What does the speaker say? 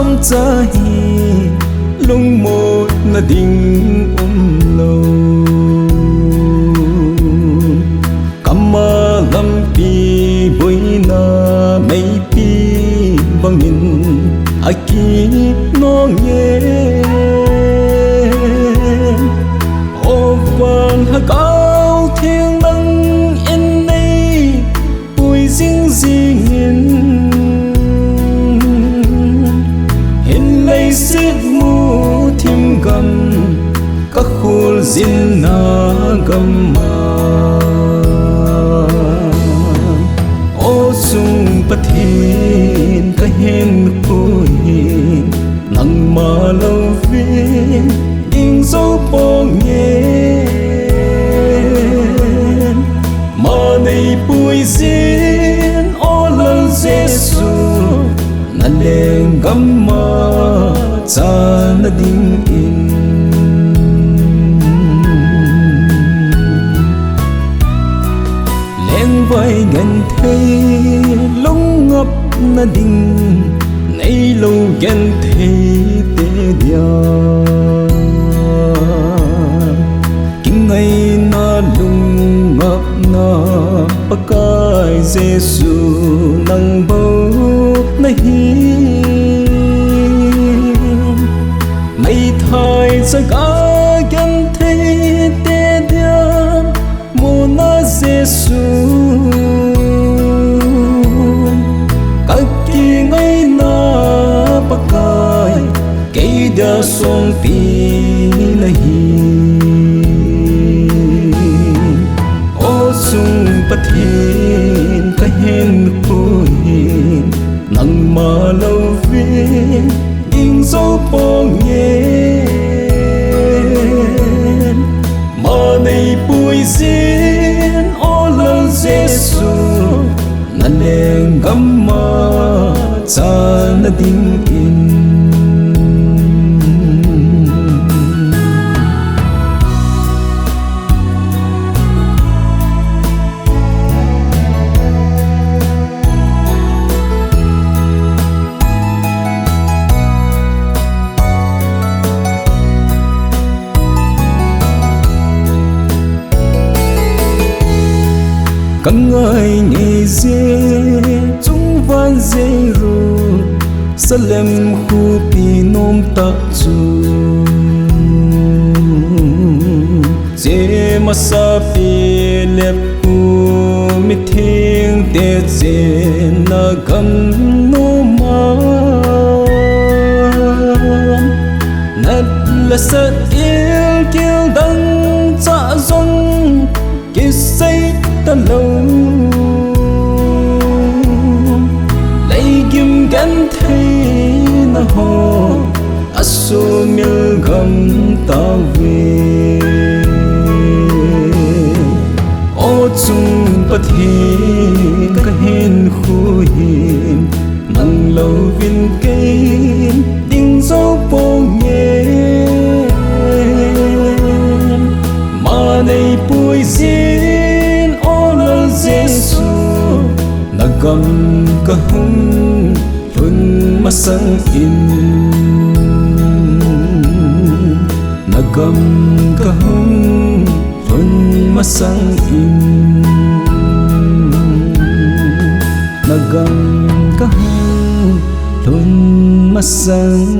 som cha hi lung một na ding lâu kama lam pi boi na mấy pi bang min aki no nghe ô vang ha cao thiên đăng in đây bùi dinh dinh in lấy sức mu thêm gầm các khul zin na gầm ma ô sung pathin ka hen puhin nang ma lâu viên ding dấu po nghe mà này bùi zin ô lần Giêsu nan đen gam ma cha na ding in len vai gần thấy lung ngập na ding nay lâu gần thấy tê dia kinh ngày na lung ngập na pakai Giêsu nang bầu na hi mấy thời giờ cả gần thấy tê dia mô na Giêsu các kỳ ngày na pakai cây đã song pi na hi ô sung pathin ka hen puhin nang ma lâu viên ding dấu po nghe mà này bùi zin ô lần Giêsu nan đen gam ma cha na ding in căng ai ngày dê chúng van dê ru salem khu pi nom ta chu dê ma sa pi lep pu mi thing te dê na gam no ma nat la sa il kil dang cha zong ki say ta lâu lấy kim gắn thấy na ho asu mil gam ta về ô chung pathin ka hen khu hin nang lâu viên cây ding dấu po nghe mà này bùi zin Giêsu na gam ka hung thun ma sang in na gam ka hung thun ma sang in na gam ka hung thun ma sang